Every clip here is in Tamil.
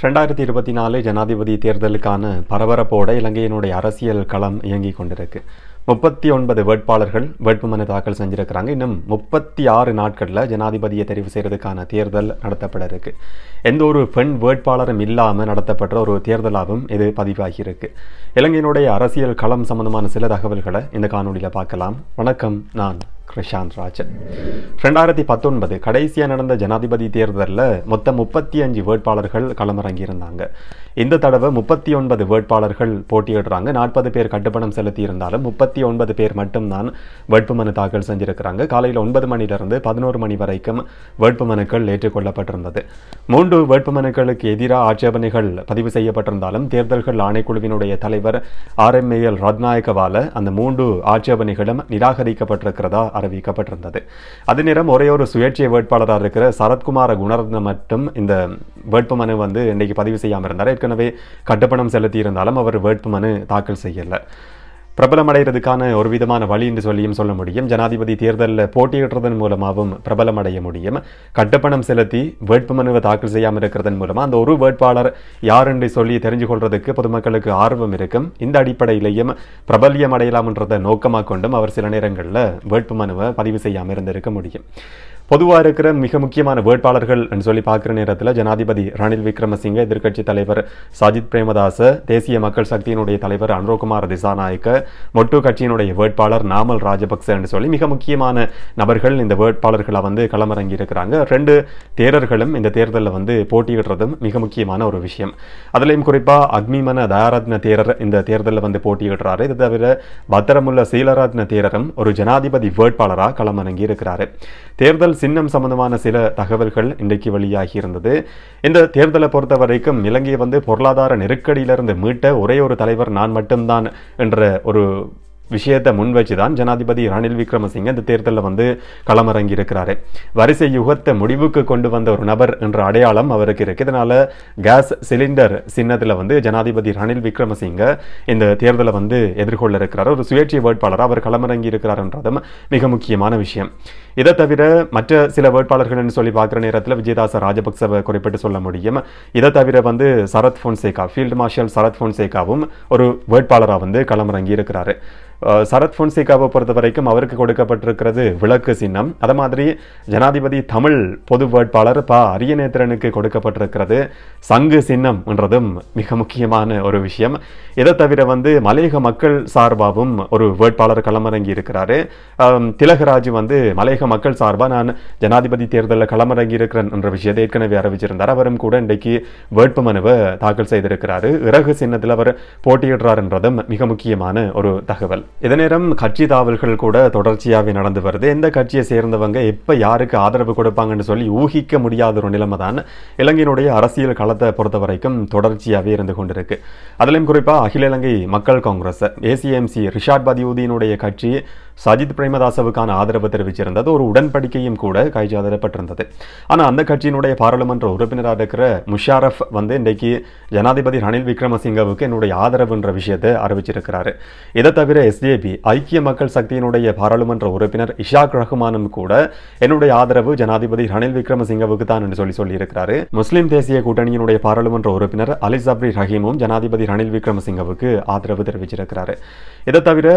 2024 ஜனாதிபதி தேர்தலுக்கான பரபரப்போட இலங்கையினுடைய அரசியல் களம் இயங்கிக் கொண்டிருக்கு. 39 வேட்பாளர்கள் வேட்புமனு தாக்கல் செஞ்சிருக்கிறாங்க. இன்னும் 36 நாட்களில் ஜனாதிபதியை தெரிவு செய்யறதுக்கான தேர்தல் நடத்தப்பட இருக்கு. எந்த ஒரு பெண் வேட்பாளரும் இல்லாமல் நடத்தப்பட்ட ஒரு தேர்தலாகவும் இது பதிவாகியிருக்கு. இலங்கையினுடைய அரசியல் களம் சம்பந்தமான சில தகவல்களை இந்த காணொலியில் பார்க்கலாம். வணக்கம், நான் கிருஷாந்த் ராஜன். 2019 கடைசியாக நடந்த ஜனாதிபதி தேர்தலில் மொத்தம் 35 வேட்பாளர்கள் களமிறங்கியிருந்தாங்க. இந்த தடவை 39 வேட்பாளர்கள் போட்டியிடுறாங்க. 40 பேர் கட்டுப்பணம் செலுத்தி இருந்தாலும் 39 பேர் மட்டும்தான் வேட்புமனு தாக்கல் செஞ்சிருக்கிறாங்க. காலையில் 9 மணிலிருந்து 11 மணி வரைக்கும் வேட்புமனுக்கள் ஏற்றுக்கொள்ளப்பட்டிருந்தது. 3 வேட்புமனுக்களுக்கு எதிராக ஆட்சேபனைகள் பதிவு செய்யப்பட்டிருந்தாலும் தேர்தல்கள் ஆணைக்குழுவினுடைய தலைவர் RMAL ரத்நாயக்கவால அந்த 3 ஆட்சேபனைகளும் நிராகரிக்கப்பட்டிருக்கிறதா அறிவிக்கப்பட்டிருந்தது. அதே நேரம் ஒரே ஒரு சுயேட்சை வேட்பாளராக இருக்கிற சரத்குமார குணரத்ன மட்டும் இந்த வேட்புமனு இன்றைக்கு பதிவு செய்யாமல் இருந்தார். ஏற்கனவே கட்டுப்பணம் செலுத்தி இருந்தாலும் அவர் வேட்புமனு தாக்கல் செய்யலை. பிரபலமடைகிறதுக்கான ஒரு விதமான வழி என்று சொல்லியும் சொல்ல முடியும். ஜனாதிபதி தேர்தலில் போட்டியிடுறதன் மூலமாகவும் பிரபலமடைய முடியும். கட்டுப்பணம் செலுத்தி வேட்புமனுவை தாக்கல் செய்யாமல் இருக்கிறதன் மூலமாக அந்த ஒரு வேட்பாளர் யார் என்று சொல்லி தெரிஞ்சு கொள்றதுக்கு பொதுமக்களுக்கு ஆர்வம் இருக்கும். இந்த அடிப்படையிலையும் பிரபல்யம் அடையலாம்ன்றதை நோக்கமாக கொண்டும் அவர் சில நேரங்களில் வேட்புமனுவை பதிவு செய்யாமல் இருந்திருக்க முடியும். பொதுவாக இருக்கிற மிக முக்கியமான வேட்பாளர்கள் என்று சொல்லி பார்க்குற நேரத்தில் ஜனாதிபதி ரணில் விக்ரமசிங்க, எதிர்க்கட்சி தலைவர் சஜித் பிரேமதாச, தேசிய மக்கள் சக்தியினுடைய தலைவர் அனுரகுமார் திசாநாயக்க, மொட்டு கட்சியினுடைய வேட்பாளர் நாமல் ராஜபக்ச என்று சொல்லி மிக முக்கியமான நபர்கள் இந்த வேட்பாளர்களை களமிறங்கி இருக்கிறாங்க. 2 தேரர்களும் இந்த தேர்தலில் போட்டியிடுறதும் மிக முக்கியமான ஒரு விஷயம். அதுலேயும் குறிப்பாக அக்மிமன தயாரத்ன தேரர் இந்த தேர்தலில் போட்டியிடுறாரு. இது தவிர பத்திரமுல்ல சீலரத்ன தேரரும் ஒரு ஜனாதிபதி வேட்பாளராக களமிறங்கி இருக்கிறாரு. தேர்தல் சின்னம் சம்பந்தமான சில தகவல்கள் இன்றைக்கு வெளியாகி இருந்தது. இந்த தேர்தலை பொறுத்த வரைக்கும் இலங்கையை பொருளாதார நெருக்கடியிலிருந்து மீட்ட ஒரே ஒரு தலைவர் நான் மட்டும்தான் என்ற ஒரு விஷயத்தை முன் வச்சுதான் ஜனாதிபதி ரணில் விக்ரமசிங்க இந்த தேர்தலில் களமிறங்கி இருக்கிறாரு. வரிசை யுகத்தை முடிவுக்கு கொண்டு வந்த ஒரு நபர் என்ற அடையாளம் அவருக்கு இருக்கு. இதனால கேஸ் சிலிண்டர் சின்னத்தில் ஜனாதிபதி ரணில் விக்ரமசிங்க இந்த தேர்தலை எதிர்கொள்ள இருக்கிறார். ஒரு சுயேட்சை வேட்பாளர் அவர் களமிறங்கி இருக்கிறார் என்றதும் மிக முக்கியமான விஷயம். இதை தவிர மற்ற சில வேட்பாளர்கள் சொல்லி பார்க்குற நேரத்தில் விஜயதாச ராஜபக்சவை குறிப்பிட்டு சொல்ல முடியும். இதை தவிர சரத் பொன்சேகா, ஃபீல்டு மார்ஷல் சரத் பொன்சேகாவும் ஒரு வேட்பாளராக களமிறங்கி இருக்கிறாரு. சரத் பொன்சேகாவை பொறுத்த வரைக்கும் அவருக்கு கொடுக்கப்பட்டிருக்கிறது விளக்கு சின்னம். அதே மாதிரி ஜனாதிபதி தமிழ் பொது வேட்பாளர் அரியநேத்திரனுக்கு கொடுக்கப்பட்டிருக்கிறது சங்கு சின்னம் என்றதும் மிக முக்கியமான ஒரு விஷயம். இதை தவிர மலையக மக்கள் சார்பாகவும் ஒரு வேட்பாளர் களமிறங்கி இருக்கிறாரு. திலகராஜ் மலையக மக்கள் சார்பாக நான் ஜனாதிபதி தேர்தலில் களமிறங்கி இருக்கிறேன் என்ற விஷயத்தை ஏற்கனவே அறிவிச்சிருந்தார். அவரும் கூட இன்றைக்கு வேட்புமனுவை தாக்கல் செய்திருக்கிறாரு. இறகு சின்னத்தில் அவர் போட்டியிடுறார் என்றதும் மிக முக்கியமான ஒரு தகவல். இதே நேரம் கட்சி தாவல்கள் கூட தொடர்ச்சியாகவே நடந்து வருது. எந்த கட்சியை சேர்ந்தவங்க எப்போ யாருக்கு ஆதரவு கொடுப்பாங்கன்னு சொல்லி ஊகிக்க முடியாத ஒரு நிலைமை தான் இலங்கையினுடைய அரசியல் களத்தை பொறுத்த வரைக்கும் தொடர்ச்சியாகவே இருந்து கொண்டிருக்கு. அதிலும் குறிப்பாக அகில இலங்கை மக்கள் காங்கிரஸ் ACMC ரிஷாட் பதியுதீனுடைய கட்சி சஜித் பிரேமதாசவுக்கான ஆதரவு தெரிவிச்சிருந்தது. ஒரு உடன்படிக்கையும் கூட கைச்சாதிடப்பட்டிருந்தது. ஆனால் அந்த கட்சியினுடைய பாராளுமன்ற உறுப்பினராக இருக்கிற முஷாரஃப் இன்றைக்கு ஜனாதிபதி ரணில் விக்ரமசிங்கவுக்கு என்னுடைய ஆதரவு என்ற விஷயத்தை அறிவிச்சிருக்கிறாரு. இதை தவிர SJP ஐக்கிய மக்கள் சக்தியினுடைய பாராளுமன்ற உறுப்பினர் இஷாக் ரஹ்மானும் கூட என்னுடைய ஆதரவு ஜனாதிபதி ரணில் விக்ரமசிங்கவுக்கு தான் என்று சொல்லியிருக்கிறாரு. முஸ்லிம் தேசிய கூட்டணியினுடைய பாராளுமன்ற உறுப்பினர் அலி சப்ரி ரஹீமும் ஜனாதிபதி ரணில் விக்ரமசிங்கவுக்கு ஆதரவு தெரிவிச்சிருக்கிறாரு. இதை தவிர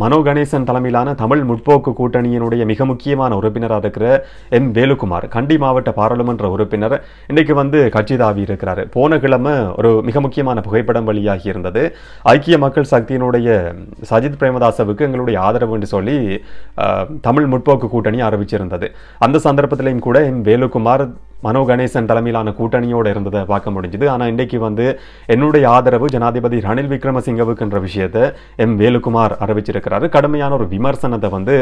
மனோ கணேசன் தலைமையிலான தமிழ் முற்போக்கு கூட்டணியினுடைய மிக முக்கியமான உறுப்பினராக இருக்கிற M வேலுக்குமார் கண்டி மாவட்ட பாராளுமன்ற உறுப்பினர் இன்றைக்கு கட்சி தாவி இருக்கிறாரு. போன கிழமை ஒரு மிக முக்கியமான புகைப்படம் வெளியாகி இருந்தது. ஐக்கிய மக்கள் சக்தியினுடைய சஜித் பிரேமதாசவுக்கு எங்களுடைய ஆதரவு என்று சொல்லி தமிழ் முற்போக்கு கூட்டணி அறிவிச்சிருந்தது. அந்த சந்தர்ப்பத்திலையும் கூட M வேலுக்குமார் மனோ கணேசன் தலைமையிலான கூட்டணியோடு இருந்ததை பார்க்க முடிஞ்சது. ஆனால் இன்றைக்கு என்னுடைய ஆதரவு ஜனாதிபதி ரணில் விக்ரமசிங்கவுக்கு என்ற விஷயத்தை M வேலுக்குமார் அறிவிச்சிருக்கிறாரு. கடுமையான ஒரு விமர்சனத்தை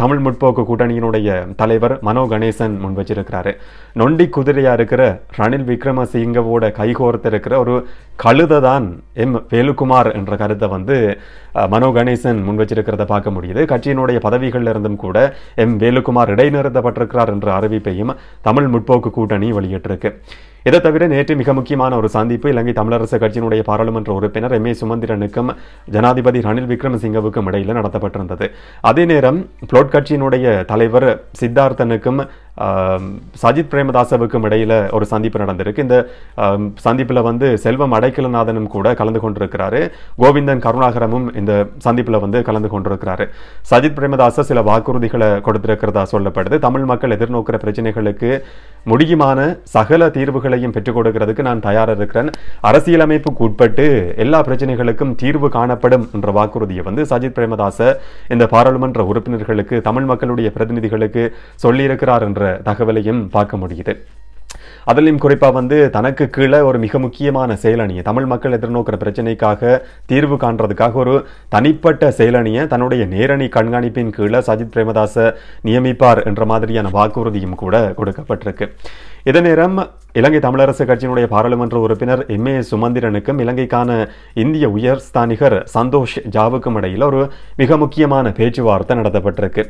தமிழ் முற்போக்கு கூட்டணியினுடைய தலைவர் மனோ கணேசன் முன் வச்சிருக்கிறாரு. நொண்டி குதிரையா இருக்கிற ரணில் விக்ரமசிங்கவோட கைகோர்த்து இருக்கிற ஒரு கழுதை தான் M வேலுக்குமார் என்ற கருத்தை மனோ கணேசன் முன் வச்சிருக்கிறத பார்க்க முடியுது. கட்சியினுடைய பதவிகளில் இருந்தும் கூட M வேலுக்குமார் இடைநிறுத்தப்பட்டிருக்கிறார் என்ற அறிவிப்பையும் தமிழ் முற்போக்கு கூட்டணி வெளியிட்டிருக்கு. இதை தவிர நேற்று மிக முக்கியமான ஒரு சந்திப்பு இலங்கை தமிழரசு கட்சியினுடைய பாராளுமன்ற உறுப்பினர் எம் ஏ சுமந்திரனுக்கும் ஜனாதிபதி ரணில் விக்ரமசிங்கவுக்கும் இடையில் நடத்தப்பட்டிருந்தது. அதே நேரம் புளொட் கட்சியினுடைய தலைவர் சித்தார்த்தனுக்கும் சஜித் பிரேமதாசவுக்கும் இடையில ஒரு சந்திப்பு நடந்திருக்கு. இந்த சந்திப்பில் வந்து செல்வம் அடைக்கலநாதனும் கூட கலந்து கொண்டிருக்கிறாரு. கோவிந்தன் கருணாகரமும் இந்த சந்திப்பில் வந்து கலந்து கொண்டிருக்கிறாரு. சஜித் பிரேமதாச சில வாக்குறுதிகளை கொடுத்திருக்கிறதா சொல்லப்படுது. தமிழ் மக்கள் எதிர்நோக்கிற பிரச்சனைகளுக்கு முடியுமான சகல தீர்வுகளையும் பெற்றுக் கொடுக்கிறதுக்கு நான் தயாராக இருக்கிறேன், அரசியலமைப்புக்கு உட்பட்டு எல்லா பிரச்சனைகளுக்கும் தீர்வு காணப்படும் என்ற வாக்குறுதியை வந்து சஜித் பிரேமதாச இந்த பாராளுமன்ற உறுப்பினர்களுக்கு தமிழ் மக்களுடைய பிரதிநிதிகளுக்கு சொல்லியிருக்கிறார் என்ற தகவலையும் பார்க்க முடியுது. அதிலும் குறிப்பாக வந்து தனக்கு கீழே ஒரு மிக முக்கியமான செயலணியை தமிழ் மக்கள் எதிர்நோக்கிற பிரச்சனைக்காக தீர்வு காண்றதுக்காக ஒரு தனிப்பட்ட செயலணியை தன்னுடைய நேரணி கண்காணிப்பின் கீழே சஜித் பிரேமதாச நியமிப்பார் என்ற மாதிரியான வாக்குறுதியும் கூட கொடுக்கப்பட்டிருக்கு. இதே நேரம் இலங்கை தமிழரசு கட்சியினுடைய பாராளுமன்ற உறுப்பினர் எம் ஏ சுமந்திரனுக்கும் இலங்கைக்கான இந்திய உயர்ஸ்தானிகர் சந்தோஷ் ஜாவுக்கும் இடையில் ஒரு மிக முக்கியமான பேச்சுவார்த்தை நடத்தப்பட்டிருக்கு.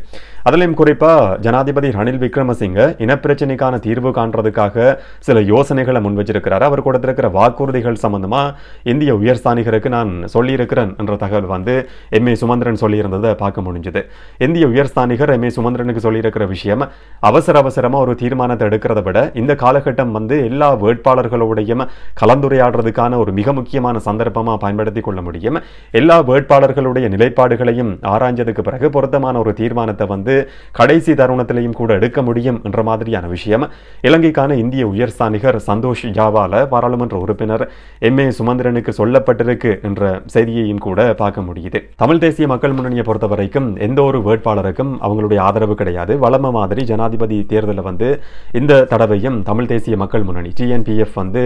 அதிலும் குறிப்பா ஜனாதிபதி ரணில் விக்ரமசிங்க இனப்பிரச்சனைக்கான தீர்வு காண்றதுக்காக சில யோசனைகளை முன் வச்சிருக்கிறார். அவர் கொடுத்திருக்கிற வாக்குறுதிகள் சம்பந்தமா இந்திய உயர்ஸ்தானிகருக்கு நான் சொல்லியிருக்கிறேன் என்ற தகவல் வந்து எம் ஏ சுமந்திரன் சொல்லியிருந்ததை பார்க்க முடிஞ்சது. இந்திய உயர்ஸ்தானிகர் எம் ஏ சுமந்திரனுக்கு சொல்லியிருக்கிற விஷயம் அவசரமா ஒரு தீர்மானத்தை எடுக்கிறத விட இந்த காலகட்டம் வந்து எல்லா வேட்பாளர்களோடையும் கலந்துரையாடுறதுக்கான ஒரு மிக முக்கியமான சந்தர்ப்பமா பயன்படுத்திக் கொள்ள முடியும். எல்லா வேட்பாளர்களுடைய நிலைப்பாடுகளையும் ஆராய்ஞ்சதுக்கு பிறகு பொருத்தமான ஒரு தீர்மானத்தை வந்து கடைசி தருணத்திலையும் கூட எடுக்க முடியும் என்ற மாதிரியான விஷயம் இலங்கைக்கான இந்திய உயர்ஸ்தானிகர் சந்தோஷ் ஜாவால பாராளுமன்ற உறுப்பினர் எம் ஏ சுமந்திரனுக்கு சொல்லப்பட்டிருக்கு என்ற செய்தியையும் கூட பார்க்க முடியுது. தமிழ் தேசிய மக்கள் முன்னணியை பொறுத்த வரைக்கும் எந்த ஒரு வேட்பாளருக்கும் அவங்களுடைய ஆதரவு கிடையாது. வளம மாதிரி ஜனாதிபதி தேர்தலில் வந்து இந்த தடவையும் தமிழ் தேசிய மக்கள் முன்னணி TNPF வந்து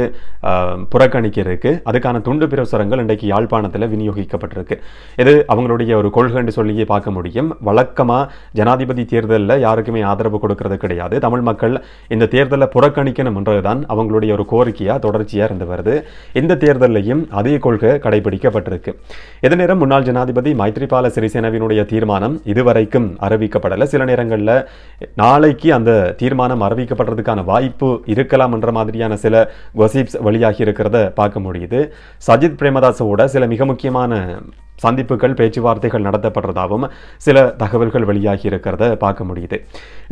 புறக்கணிக்க இருக்கு. அதுக்கான துண்டு பிரசுரங்கள் இன்றைக்கு யாழ்ப்பாணத்தில் விநியோகிக்கப்பட்டிருக்கு. இது அவங்களுடைய ஒரு கொள்கை என்று சொல்லியே பார்க்க முடியும். வழக்கமா ஜனாதிபதி தேர்தலில் யாருக்குமே ஆதரவு கொடுக்கிறது கிடையாது. தமிழ் மக்கள் இந்த தேர்தலை புறக்கணிக்கணும் என்றதுதான் அவங்களுடைய ஒரு கோரிக்கையா தொடர்ச்சியா இருந்து வருது. இந்த தேர்தலையும் அதே கொள்கை கடைபிடிக்கப்பட்டிருக்கு. இதே நேரம் முன்னாள் ஜனாதிபதி மைத்ரிபால சிறிசேனவினுடைய தீர்மானம் இதுவரைக்கும் அறிவிக்கப்படலை. சில நேரங்களில் நாளைக்கு அந்த தீர்மானம் அறிவிக்கப்படுறதுக்கான வாய்ப்பு இருக்கலாம் என்ற மாதிரியான சில கொசிப்ஸ் வெளியாகி இருக்கிறத பார்க்க முடியுது. சஜித் பிரேமதாசோட சில மிக முக்கியமான சந்திப்புகள் பேச்சுவார்த்தைகள் நடத்தப்படுறதாகவும் சில தகவல்கள் வெளியாகி இருக்கிறத பார்க்க முடியுது.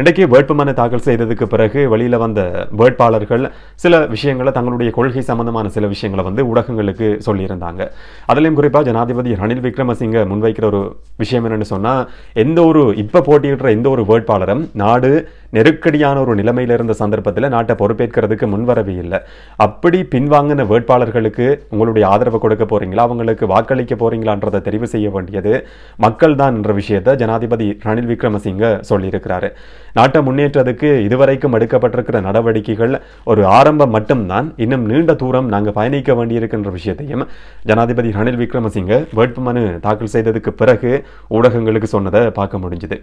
இன்றைக்கு வேட்புமனு தாக்கல் செய்ததுக்கு பிறகு வெளியில வந்த வேட்பாளர்கள் சில விஷயங்களை தங்களுடைய கொள்கை சம்பந்தமான சில விஷயங்களை வந்து ஊடகங்களுக்கு சொல்லியிருந்தாங்க. அதிலும் குறிப்பாக ஜனாதிபதி ரணில் விக்ரமசிங்க முன்வைக்கிற ஒரு விஷயம் என்னன்னு சொன்னா, எந்த ஒரு இப்ப போட்டியிடுற எந்த ஒரு வேட்பாளரும் நாடு நெருக்கடியான ஒரு நிலைமையில இருந்த சந்தர்ப்பத்தில் நாட்டை பொறுப்பேற்கிறதுக்கு முன்வரவே இல்லை. அப்படி பின்வாங்கின வேட்பாளர்களுக்கு உங்களுடைய ஆதரவு கொடுக்க போறீங்களா, அவங்களுக்கு வாக்களிக்க போறீங்களான்றதை தெரிவு செய்ய வேண்டியது மக்கள் தான் என்ற விஷயத்தை ஜனாதிபதி ரணில் விக்ரமசிங்க சொல்லியிருக்கிறாரு. நாட்டை முன்னேற்றத்துக்கு இதுவரைக்கும் எடுக்கப்பட்டிருக்கிற நடவடிக்கைகள் ஒரு ஆரம்பம் மட்டும்தான், இன்னும் நீண்ட தூரம் நாங்கள் பயணிக்க வேண்டியிருக்கின்ற விஷயத்தையும் ஜனாதிபதி ரணில் விக்ரமசிங்க வேட்புமனு தாக்கல் செய்ததுக்கு பிறகு ஊடகங்களுக்கு சொன்னதை பார்க்க முடிஞ்சது.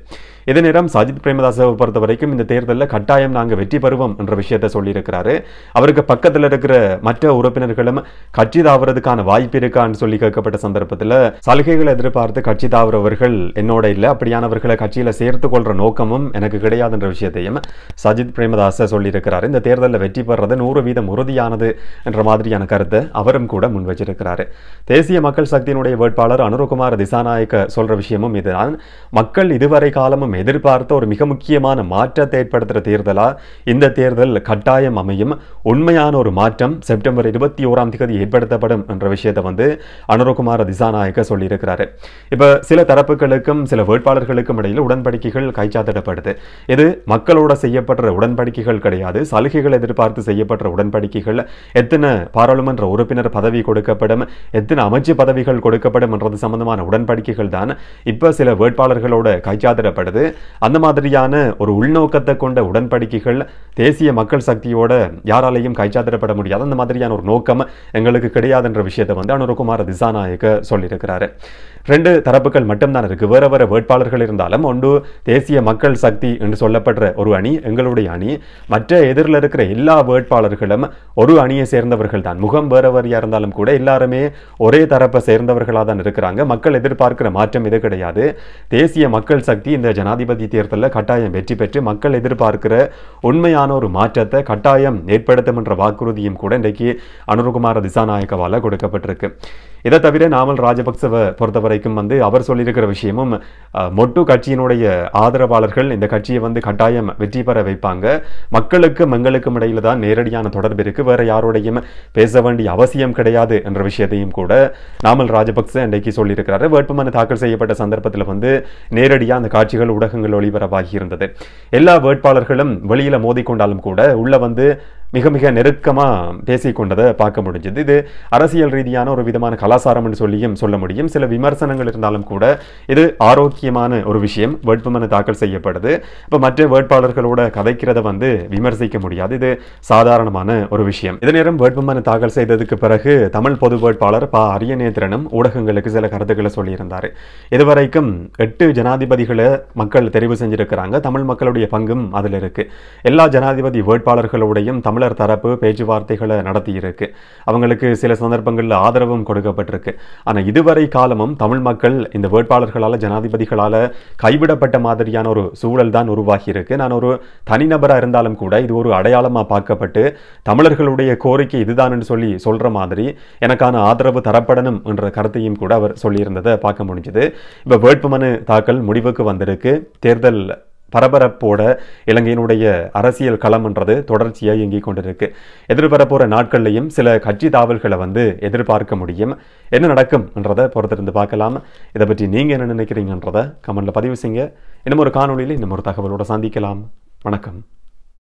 இதே நேரம் சஜித் பிரேமதாசவை பொறுத்த வரைக்கும் இந்த தேர்தலில் கட்டாயம் நாங்கள் வெற்றி பெறுவோம் என்ற விஷயத்தை சொல்லியிருக்கிறாரு. அவருக்கு பக்கத்தில் இருக்கிற மற்ற உறுப்பினர்களும் கட்சி தாவறதுக்கான வாய்ப்பு இருக்கான்னு சொல்லி கேட்கப்பட்ட சந்தர்ப்பத்தில் சலுகைகளை எதிர்பார்த்து கட்சி தாவறவர்கள் என்னோட இல்லை, அப்படியானவர்களை கட்சியில் சேர்த்து கொள்ற நோக்கமும் எனக்கு கிடையாது என்ற விஷயத்தையும் சஜித் பிரேமதாச சொல்லியிருக்கிறார். இந்த தேர்தலில் வெற்றி பெறுறது 100% உறுதியானது என்ற மாதிரியான கருத்தை அவரும் கூட முன் வச்சிருக்கிறாரு. தேசிய மக்கள் சக்தியினுடைய வேட்பாளர் அனுரகுமார் திசாநாயக்க சொல்ற விஷயமும் இதுதான். மக்கள் இதுவரை காலமும் எதிர்பார்த்த ஒரு மிக முக்கியமான மாற்றத்தை ஏற்படுத்துகிற தேர்தலா இந்த தேர்தல் கட்டாயம் அமையும். உண்மையான ஒரு மாற்றம் செப்டம்பர் 21ஆம் தேதி ஏற்படுத்தப்படும் என்ற விஷயத்தை வந்து அனுரகுமார் திசாநாயக்க சொல்லியிருக்கிறாரு. இப்ப சில தரப்புகளுக்கும் சில வேட்பாளர்களுக்கும் இடையில் உடன்படிக்கைகள் கைச்சாத்திடப்படுது. இது மக்களோட செய்யப்படுற உடன்படிக்கைகள் கிடையாது, சலுகைகள் எதிர்பார்த்து செய்யப்படுற உடன்படிக்கைகள். எத்தனை பாராளுமன்ற உறுப்பினர் பதவி கொடுக்கப்படும், எத்தனை அமைச்சு பதவிகள் கொடுக்கப்படும் என்றது சம்பந்தமான உடன்படிக்கைகள் தான் இப்ப சில வேட்பாளர்களோட கைச்சாத்திடப்படுது. அந்த மாதிரியான ஒரு உள்நோக்கத்தை கொண்ட உடன்படிக்கைகள் தேசிய மக்கள் சக்தியோட யாராலையும் கைச்சாத்திடப்பட முடியாது. அந்த மாதிரியான ஒரு நோக்கம் எங்களுக்கு கிடையாது என்ற விஷயத்தை வந்து அனுரகுமார் திசாநாயக்க சொல்லியிருக்கிறார். சொல்லியிருந்தாரு. 2 தரப்புகள் மட்டும்தான் இருக்கு. வேற வேற வேட்பாளர்கள் இருந்தாலும் ஒன்று தேசிய மக்கள் சக்தி என்று சொல்லப்படுற ஒரு அணி எங்களுடைய அணி, மற்ற எதிரில் இருக்கிற எல்லா வேட்பாளர்களும் ஒரு அணியை சேர்ந்தவர்கள் தான். முகம் வேற வேறையா இருந்தாலும் கூட எல்லாருமே ஒரே தரப்பை சேர்ந்தவர்களாக தான் இருக்கிறாங்க. மக்கள் எதிர்பார்க்கிற மாற்றம் இது கிடையாது. தேசிய மக்கள் சக்தி இந்த ஜனாதிபதி தேர்தலில் கட்டாயம் வெற்றி பெற்று மக்கள் எதிர்பார்க்கிற உண்மையான ஒரு மாற்றத்தை கட்டாயம் ஏற்படுத்தும் என்ற வாக்குறுதியும் கூட இன்றைக்கு அனுரகுமார திசாநாயக்கவால கொடுக்கப்பட்டிருக்கு. இதை தவிர நாமல் ராஜபக்சவை பொறுத்தவரைக்கும் அவர் சொல்லியிருக்கிற விஷயமும் மொட்டு கட்சியினுடைய ஆதரவாளர்கள் இந்த கட்சியை கட்டாயம் வெற்றி பெற வைப்பாங்க, மக்களுக்கும் எங்களுக்கும் இடையில தான் நேரடியான தொடர்பு இருக்கு, வேற யாரோடையும் பேச வேண்டிய அவசியம் கிடையாது என்ற விஷயத்தையும் கூட நாமல் ராஜபக்ச இன்றைக்கு சொல்லியிருக்கிறாரு. வேட்புமனு தாக்கல் செய்யப்பட்ட சந்தர்ப்பத்தில் நேரடியாக அந்த காட்சிகள் ஊடகங்கள் ஒளிபரப்பாகி இருந்தது. எல்லா வேட்பாளர்களும் வெளியில மோதிக்கொண்டாலும் கூட உள்ள மிக மிக நெருக்கமா பேசிக்கொண்டதை பார்க்க முடிஞ்சது. இது அரசியல் ரீதியான ஒரு விதமான கலாச்சாரம் என்று சொல்லியும் சொல்ல முடியும். சில விமர்சனங்கள் இருந்தாலும் கூட இது ஆரோக்கியமான ஒரு விஷயம். வேட்புமனு தாக்கல் செய்யப்படுது, இப்போ மற்ற வேட்பாளர்களோட கதைக்கிறத விமர்சிக்க முடியாது. இது சாதாரணமான ஒரு விஷயம். இதே நேரம் வேட்புமனு தாக்கல் செய்ததுக்கு பிறகு தமிழ் பொது வேட்பாளர் ப. அரியநேத்திரனும் ஊடகங்களுக்கு சில கருத்துக்களை சொல்லியிருந்தார். இதுவரைக்கும் 8 ஜனாதிபதிகளை மக்கள் தெரிவு செஞ்சிருக்கிறாங்க. தமிழ் மக்களுடைய பங்கும் அதில் இருக்கு. எல்லா ஜனாதிபதி வேட்பாளர்களோடையும் தமிழர் தரப்பு பேச்சுவார்த்தைகளை நடத்தி இருக்கு. அவங்களுக்கு சில சந்தர்ப்பங்களில் ஆதரவும் கொடுக்கப்பட்டிருக்கு. ஆனால் இதுவரை காலமும் தமிழ் மக்கள் இந்த வேட்பாளர்களால் ஜனாதிபதிகளால் கைவிடப்பட்ட மாதிரியான ஒரு சூழல் தான் உருவாகி இருக்கு. நான் ஒரு தனிநபராக இருந்தாலும் கூட இது ஒரு அடையாளமாக பார்க்கப்பட்டு தமிழர்களுடைய கோரிக்கை இதுதான் என்று சொல்ற மாதிரி எனக்கான ஆதரவு தரப்படணும் என்ற கருத்தையும் கூட அவர் சொல்லியிருந்ததை பார்க்க முடிஞ்சது. இப்போ வேட்புமனு தாக்கல் முடிவுக்கு வந்திருக்கு. தேர்தல் பரபரப்போட இலங்கையினுடைய அரசியல் களம் என்றது தொடர்ச்சியாக இயங்கிக் கொண்டிருக்கு. எதிர்பரப்போற நாட்கள்லையும் சில கட்சி தாவல்களை எதிர்பார்க்க முடியும். என்ன நடக்கும் என்றதை பொறுத்திருந்து பார்க்கலாம். இதை பற்றி நீங்க என்ன நினைக்கிறீங்கன்றதை கமெண்ட்ல பதிவு செய்யுங்க. இன்னும் ஒரு காணொலியில் இன்னும் ஒரு தகவலோட சந்திக்கலாம். வணக்கம்.